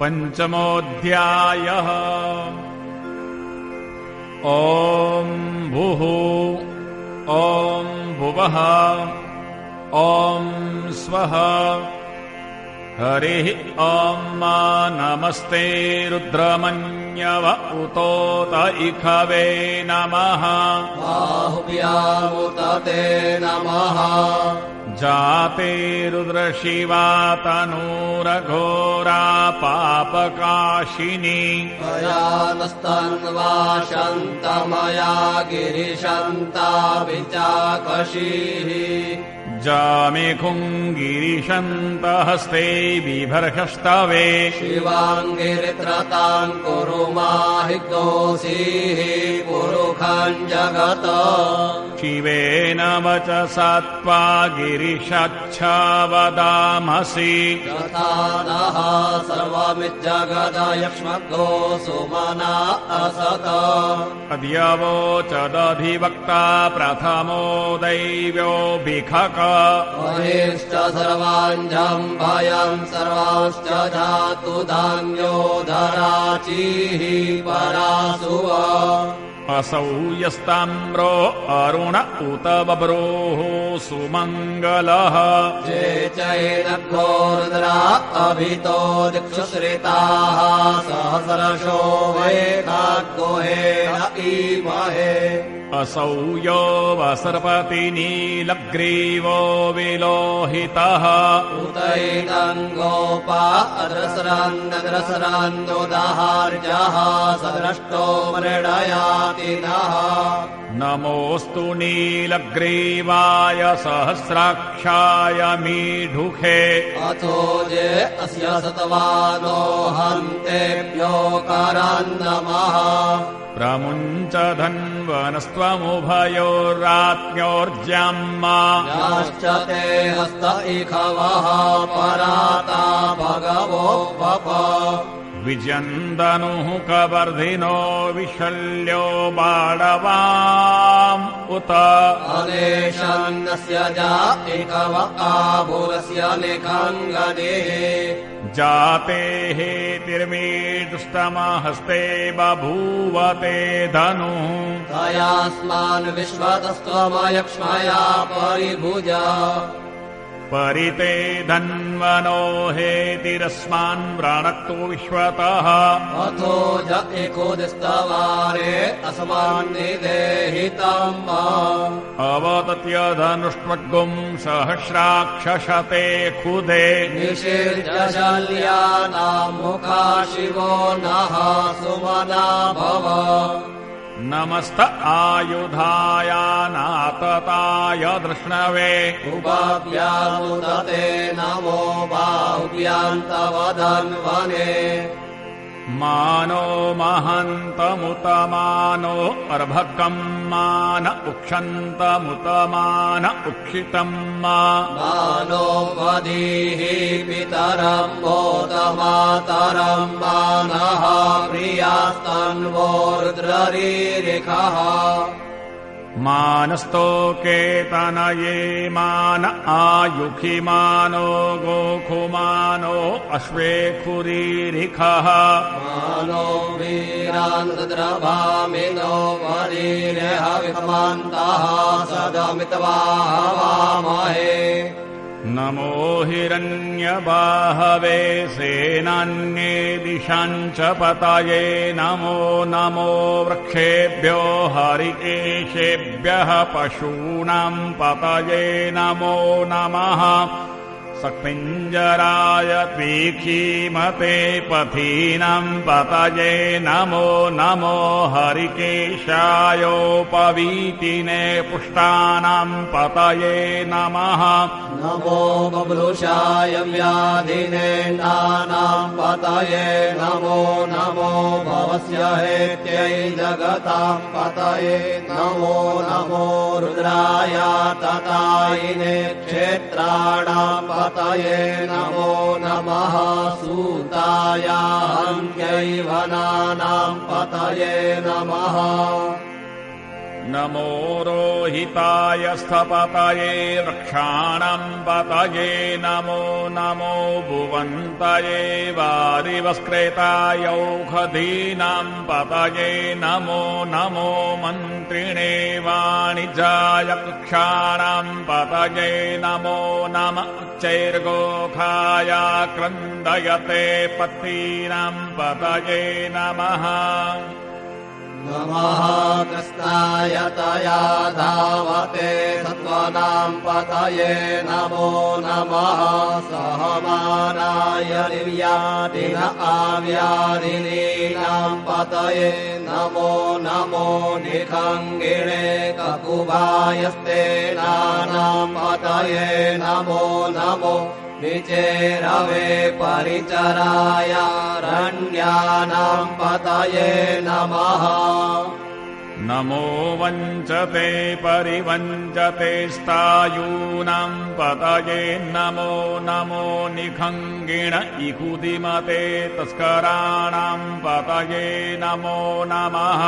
पञ्चमोऽध्यायः। ॐ भुः ॐ भुवः ॐ स्वः। हरिः ॐ नमस्ते रुद्रमन्यव उतोत इखवे नमः। बाहुभ्यामुत ते नमः। जाते रुद्रशिवा तनूरघोरा पापकाशिनी। प्रयातस्तन्वाशन्तमया गिरिशन्ताभिचाकशीः। जामेखुङ्गिरिशन्तहस्ते बिभर्षस्तवे। शिवाङ्गिरित्रताम् कुरु माहि गोसीः पुरुखम् जगत। शिवेन वचसा त्वा गिरिशच्छावदामसि। यथा नः सर्वमिज्जगदयक्ष्मग्गो सुमना असत। अद्यवोचदधिवक्ता प्रथमो दैव्यो भिखक। बहिश्च सर्वाञ्जम् भयम् सर्वांश्च जातु धान्यो धराचीः परासुव। असौ यस्ताम्रो अरुण उत बभ्रोः सुमङ्गलः। ये चैनघ्नो रुद्रा अभितो दिक्षुश्रिताः। सहस्रशो वेदाग्गोहेन ईमहे। असौ यो वसर्पति नीलग्रीवो विलोहितः। उतैदम् गोपा अद्रसरान्नद्रसरान्नुदाहार्यः सद्रष्टो मृडयाति नः। नमोऽस्तु नीलग्रीवाय सहस्राक्षाय मीढुखे। अथो ये अस्य सतवानो हन्तेभ्यो करान् नमः। प्रमुञ्च धन्वनस्त्वमुभयोरात्म्योर्ज्याम्मा। याश्च ते हस्त इखवः पराता भगवो वप। विजन्दनुः कवर्धिनो विशल्यो बाणवाम् उत। अनेशन्नस्य जा इखव आभुरस्य निखङ्गदेः। जाते हेतिर्मीदुष्टमहस्ते बभूवते धनुः। तयास्मान् विश्वतस्त्वमयक्ष्मया परिभुज। परिते धन्वनो हेतिरस्मान् व्रणक्तु विश्वतः। अथो ज एकोदिस्तवारे अस्मान्निदेहितम्। अवतत्य धनुष्वग्गुम् सहस्राक्षशते खुदे। निषिर्य शल्यानाम् मुखा शिवो नः सुमना भव। नमस्त आयुधायानातताय धृष्णवे। उभाभ्यामुत ते नमो बाहुभ्याम् तव धन्वने। मानो महन्तमुत मानो अर्भकम् मान उक्षन्तमुत मान उक्षितम् मा। मानो वधीः पितरम् मोदमातरम् मानः प्रियास्तन्वो रुद्ररीरिखः। मानस्तोकेतनये मान आयुखि मानो गोखुमानो अश्वेखुरीरिखः। मानो वीरान् रुद्रभामिनो वरीर्हविमन्तः सदमित्वा हवामहे। नमो हिरण्यबाहवे सेनान्ये दिशाम् च पतये। नमो नमो वृक्षेभ्यो हरिकेशेभ्यः पशूनाम् पतये नमो नमः। सक्पिञ्जराय तीखीमते पथीनाम् पतये नमो नमो। हरिकेशायोपवीतिने पुष्टानाम् पतये नमः। नमो बभ्रुषाय व्याधिने नानाम् पतये नमो नमो। भवस्य हेत्यै जगताम् पतये नमो नमो। रुद्राय ततायिने क्षेत्राणाम् पतये नमो नमः। सूताय हन्यै वनानाम् पतये नमः। नमो रोहिताय स्थपतये वृक्षाणाम् पतये नमो नमो भुवन्तये वारिवस्क्रेताय औषधीनाम् पतये नमो नमो मन्त्रिणे वाणिज्याय वृक्षाणाम् पतये नमो नम उच्चैर्गोखाय क्रन्दयते पत्तीनाम् पतये नमः नमः कृष्णाय तया धावते सत्त्वानाम् पतये नमो नमः सहमानाय निर्यातिन आव्याधिनीनाम् पतये नमो नमो निखङ्गिणे ककुभायस्तेनानाम् पतये नमो नमो विचेरवे परिचराय रण्यानाम् पतये नमः नमो वञ्चते परिवञ्चते स्थायूनाम् पतये नमो नमो निखङ्गिण इहुदिमते तस्कराणाम् पतये नमो नमः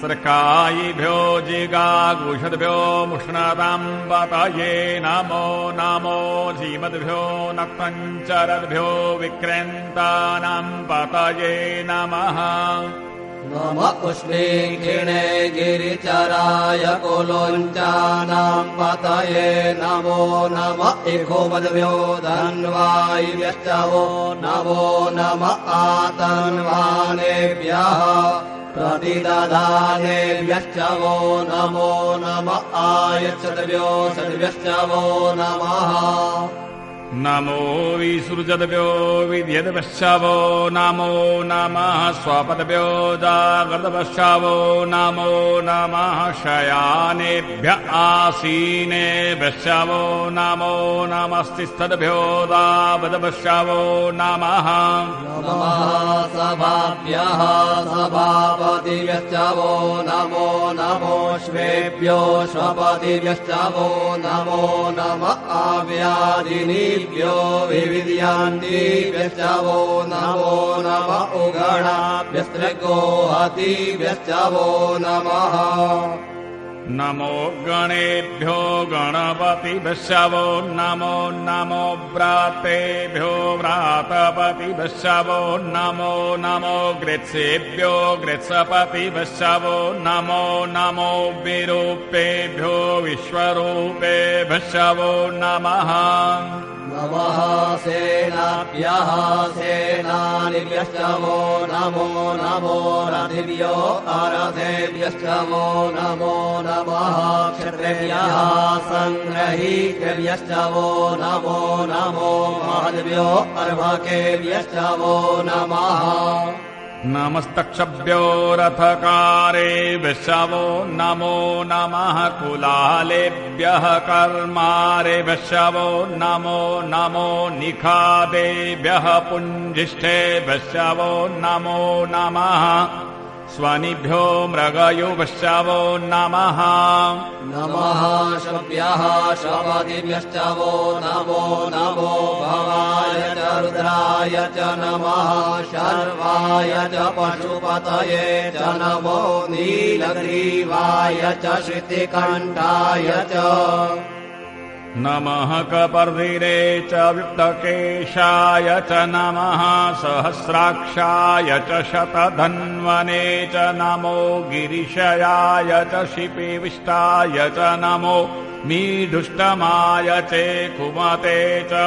स्रकायिभ्यो जिगागुषद्भ्यो मुष्णताम् पतये नमो नमो जीमद्भ्यो नक्तञ्चरद्भ्यो विक्रेन्तानाम् पतये नमः नम उष्णीक्षिणे गिरिचराय कुलोञ्चानाम् पतये नमो नम इघोमद्भ्यो धन्वायिभ्यश्च वो नमो नम आतन्वानेभ्यः प्रतिदधानेभ्यश्च वो नमो नम आयच्छद्भ्यो सद्भ्यश्च वो नमः नमो विसृजद्भ्यो विद्यद्भ्यश्च वो नमो नमः स्वपद्भ्यो जागृतभ्यश्च वो नमो नमः शयानेभ्य आसीनेभ्यश्च वो नमो नमस्तिष्ठद्भ्यो दावद्भ्यश्च वो नमः नमः सभाभ्यः सभापतिभ्यश्च वो नमो नमो श्वेभ्यो श्वपतिभ्यश्च वो नमो नम आव्याधिनीभ्यो विविध्यान्तिभ्यश्च वो नमो नम उगणाभ्यस्त्रिगोहतिभ्यश्च वो नमः नमो गणेभ्यो गणपतिभ्यश्च वो नमो नमो व्रातेभ्यो व्रातपतिभ्यश्च वो नमो नमो ग्रेत्सेभ्यो ग्रेत्सपतिभ्यश्च वो नमो नमो विरूपेभ्यो विश्वरूपेभ्यश्च वो नमः नमः सेनाभ्यः सेनानिभ्यश्च वो नमो नमो रथिभ्यो अरथेभ्यश्च वो नमो नमः क्षत्रेभ्यः सङ्ग्रहीकेभ्यश्च वो नमो नमो महद्भ्यो अर्भकेभ्यश्च वो नमः नमस्तक्षभ्यो रथकारेभ्यश्च वो नमो नमः कुलालेभ्यः कर्मारेभ्यश्च वो नमो नमो निखादेभ्यः पुञ्जिष्ठेभ्यश्च वो नमो नमः स्वनिभ्यो मृगयुभ्यश्च वो नमः नमः शभ्यः शपतिभ्यश्च वो नमो नमो भवाय च रुद्राय च नमः शर्वाय च पशुपतये च नमो नीलग्रीवाय च श्रुतिकण्ठाय च नमः कपर्दिरे च विप्तकेशाय च नमः सहस्राक्षाय च शतधन्वने च नमो गिरिशयाय च शिपिविष्टाय च नमो मीढुष्टमाय चेकुमते च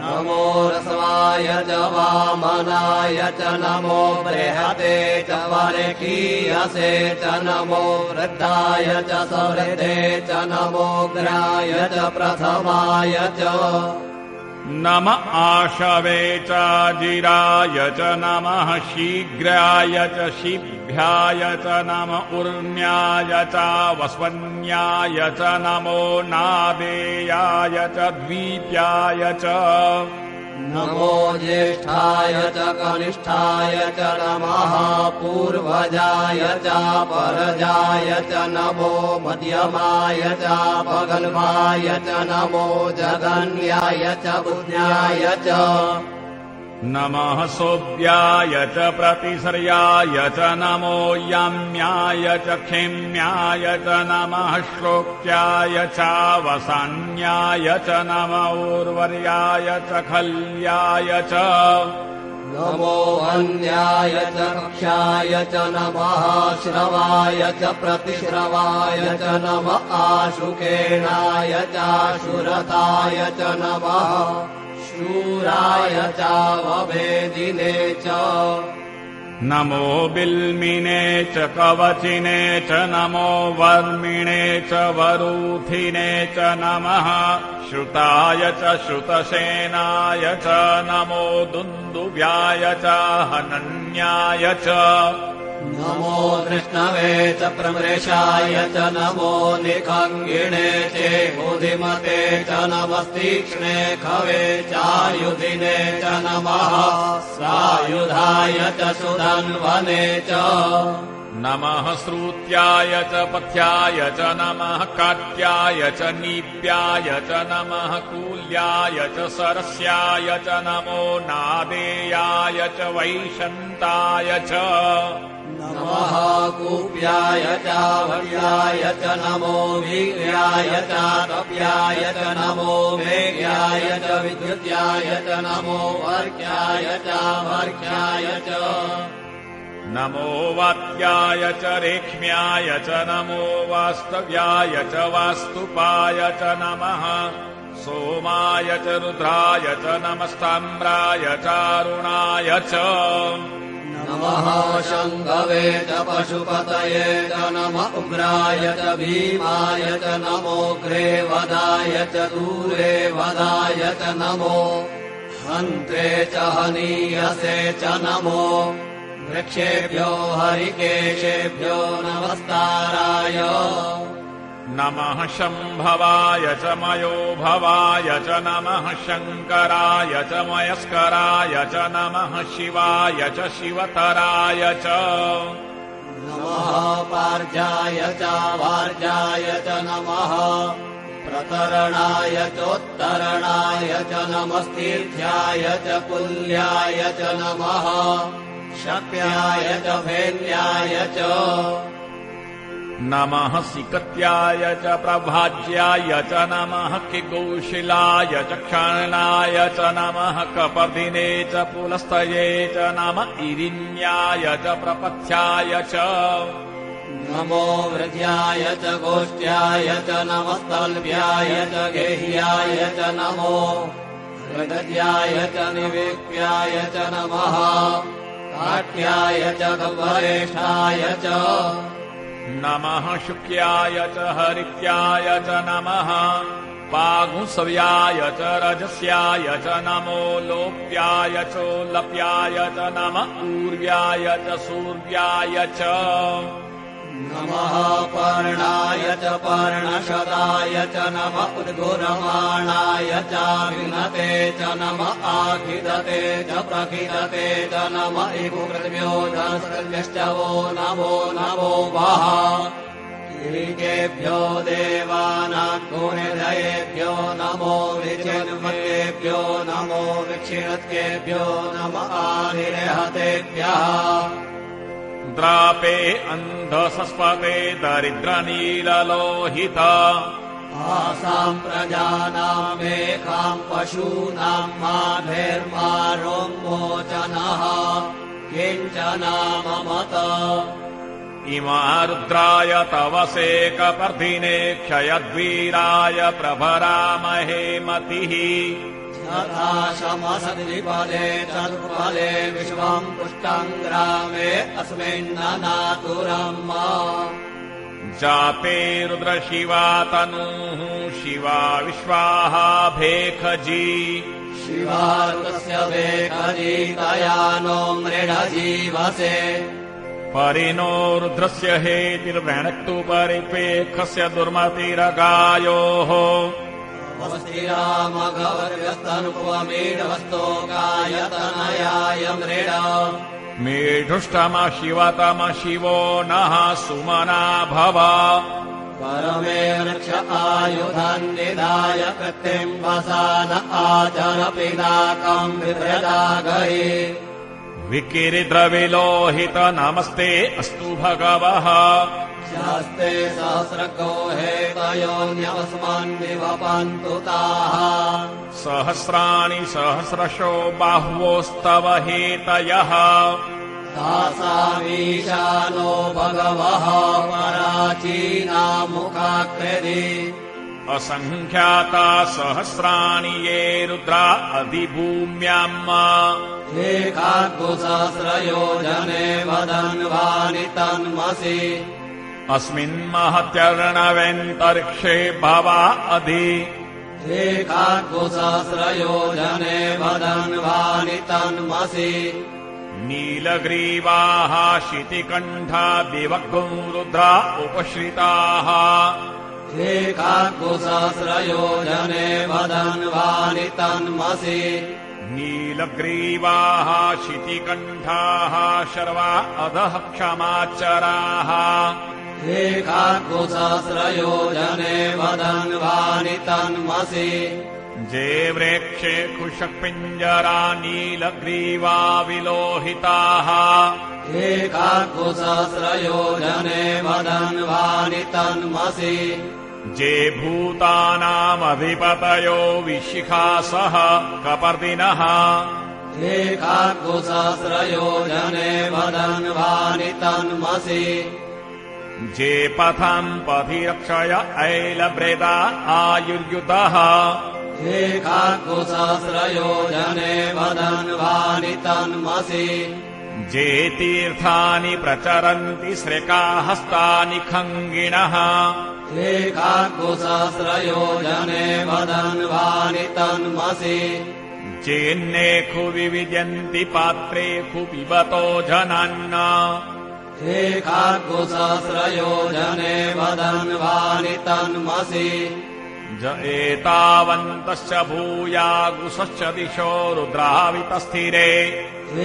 नमो रस्वाय च वामनाय च नमो बृहते च वरेखीयसे च नमो वृद्धाय च सवृद्धे च नमो ग्राय च प्रथमाय च नम आशवे च जिराय च नमः शीघ्राय च शीभ्याय च नम ऊर्म्याय च वस्वन्याय च नमो नादेयाय च द्वीप्याय च नमो ज्येष्ठाय च कनिष्ठाय च नमः पूर्वजाय च परजाय च नमो मध्यमाय च पगल्भाय च नमो जगन्याय च बुद्ध्याय च नमः सोऽव्याय च प्रतिसर्याय च नमो याम्याय च क्षेम्याय च नमः श्लोक्याय चावसान्याय च नमः ऊर्वर्याय च खल्याय च नमो वन्द्याय च कक्षाय च नमः श्रवाय च प्रतिश्रवाय च नमः आशुकेणाय चाशुरताय च नमः शूराय चावभेदिने च नमो बिल्मिने च कवचिने च नमो वर्मिणे च वरूथिने च नमः श्रुताय च श्रुतसेनाय च नमो दुन्दुभ्याय च हनन्याय च नमो कृष्णवे च प्रमृषाय च नमो निखङ्गिणे चेहुधिमते च नमस्तीक्ष्णे खवे चायुधिने च नमः सायुधाय च सुधन्वने च नमः श्रुत्याय च पथ्याय च नमः काट्याय च नीप्याय च नमः कूल्याय च सरस्याय च नमो नादेयाय च वैशन्ताय च नमः कूप्याय चावर्याय च नमो वीर्याय चातप्याय च नमो वेग्याय च विद्युत्याय च नमो वर्क्याय चावर्क्याय च नमो वात्याय च रेक्ष्म्याय च नमो वास्तव्याय च वास्तुपाय च नमः सोमाय च रुद्राय च नमस्ताम्राय चारुणाय च नमः शङ्भवे च पशुपतये च नमः उग्राय च भीमाय च नमोऽग्रे वदाय च दूरे वदाय च नमो हन्त्रे च हनीयसे च नमो वृक्षेभ्यो हरिकेशेभ्यो नमस्ताराय नमः शम्भवाय च मयोभवाय च नमः शङ्कराय च मयस्कराय च नमः शिवाय च शिवतराय च नमः पार्जाय च वार्जाय च नमः प्रतरणाय चोत्तरणाय च नमस्तीर्थ्याय च कुल्याय च नमः शक्याय च भेन्याय च नमः सिकत्याय च प्रभाज्याय च नमः किगौशिलाय च क्षणाय च नमः कपर्दिने च पुलस्तये च नमः इरिन्याय च प्रपथ्याय च नमो वृद्ध्याय च गोष्ठ्याय च नमस्तल्भ्याय च गेह्याय च नमो हृदयाय च निवेक्याय च नमः काट्याय च गह्वरेष्ठाय च नमः शुक्याय च हरित्याय च नमः पागुंसव्याय च रजस्याय च नमो लोप्याय चोल्लप्याय च नमः ऊर्व्याय च सूर्याय च नमः पर्णाय च पर्णशदाय च नमः उद्गुरमाणाय च विनते च नमः आखिदते च प्रखिदते च नमः इगुकृतभ्यो धनसर्व्यश्च वो नमो नमो वः किरीटेभ्यो देवानाग्निहृदयेभ्यो नमो विचिन्वकेभ्यो नमो विक्षिणत्केभ्यो नमः आदिरेहतेभ्यः द्रापे अन्धसस्पते दरिद्रनीललोहित आसाम् प्रजानाम् मेघाम् पशूनाम् माधेर्मारोन्मोचनः किञ्चनाममत इमा रुद्राय तव सेकपर्धिने क्षयद्वीराय प्रभरामहे मतिः तथा शमसद्विपदे चतुर्फले विश्वम् पुष्टम् ग्रामे अस्मिन्ननातुरम् जापे रुद्रशिवा तनुः शिवा विश्वाः भेखजी शिवा रुद्रस्य भेखजी तया नो मृडजीवसे परिणो रुद्रस्य हेतिर्वृणक्तु परिपेक्षस्य दुर्मतिरगायोः वस्तिरामघवर्यस्तनुपमीढवस्तोकायतनयाय मृड मेढुष्टम शिवतम शिवो नः सुमना भव परमे वृक्ष आयुधान् निधाय कृत्रिम् वसान आचर पिनाकम् विभ्रजागहि विकिरिद्रविलोहित नमस्ते अस्तु भगवः शास्ते सहस्रको हेतयोऽन्यवस्मान्निवपन्तु ताः सहस्राणि सहस्रशो बाह्वोस्तव हेतयः तासामीशानो भगवः पराचीना मुखाकृति असङ्ख्याता सहस्राणि ये रुद्रा अधिभूम्याम् एकाग्सहस्रयोजने वदन्वानि तन्मसि अस्मिन्महत्यर्णवेऽन्तरिक्षे भवा अधि एकाग्सहस्रयोजने वदन्वानि तन्मसि नीलग्रीवाः शितिकण्ठा दिवग्गुं रुद्रा उपश्रिताः एकाग्सहस्रयोजने वदन्वानि तन्मसि नीलग्रीवाः शितिकण्ठाः शर्वा अधः क्षमाचराः एकाग्सहस्रयोजने वदन्वानि तन्मसि जे व्रेक्षे कुशपिञ्जरा नीलग्रीवा विलोहिताः एकाग्सहस्रयोजने वदन्वानि तन्मसि जे भूतानामधिपतयो विशिखासः कपर्दिनः एकाग्सहस्रयोजने वदन्वानि तन्मसि जे पथम् पथिरक्षय ऐलभ्रेदा आयुर्युतः एकाग्सहस्रयोजने वदन्वानि तन्मसि जे तीर्थानि प्रचरन्ति श्रेकाहस्तानि खङ्गिणः एकाग्सहस्रयोजने वदन्वानि तन्मसि जेन्नेखु विविद्यन्ति पात्रेखु पिबतो जनान्न एकाग्सहस्रयोजने वदन्वानि तन्मसि ज एतावन्तश्च भूयागुसश्च दिशो रुद्रावितस्थिरे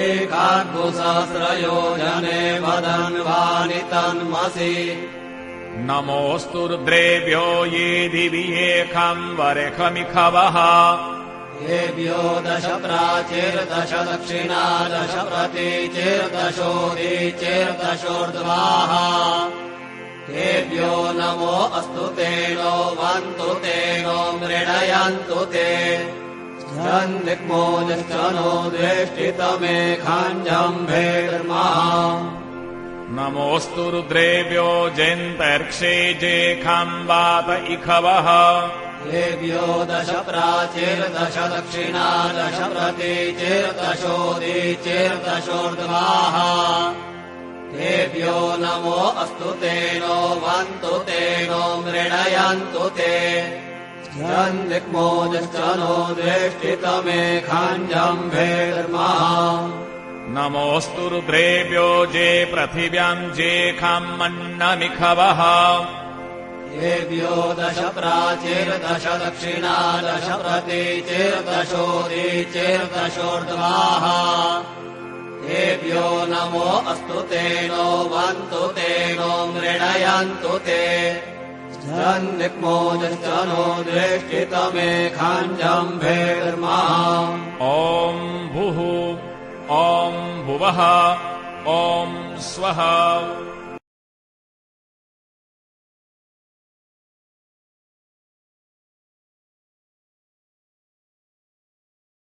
एकाग्सहस्रयोजने वदन्वानि तन्मसि नमोऽस्तु रुद्रेभ्यो ये दिवि एकाम्बरेखमिखवः येभ्यो दश प्राचीर्दश दक्षिणा दश प्रतीचीर्दशोदीचीर्दशोर्ध्वाः तेभ्यो नमो अस्तु तेनो वन्तु तेनो मृडयन्तु ते जन्दिक्मोदश्च नो द्वेष्टितमेखाञ्जम्भेर्मः नमोऽस्तु रुद्रेभ्यो जयन्तर्क्षे जेखाम्बात इखवः येभ्यो दश प्राचीर्दश दक्षिणा दश प्रतीचीर्दशोदीचीर्दशोर्ध्वाः तेभ्यो नमो अस्तु तेनो वन्तु तेनो मृडयन्तु ते जन्दिक्मोदश्च नो द्वेष्टितमेखाञ्जम्भेर्मः नमोऽस्तु रुद्रेभ्यो जे पृथिव्याम् जेखामन्नमिखवः येभ्यो दश प्राचीर्दश दक्षिणा दश प्रतीचीर्दशोदीचीर्दशोर्ध्वाः तेभ्यो नमो अस्तु तेनो वन्तु तेनो मृडयन्तु ते जन्दिक्मोदश्च नो द्वेष्टितमेखाञ्जम्भेर्मः ॐ भुः ॐ भुवः ॐ स्वः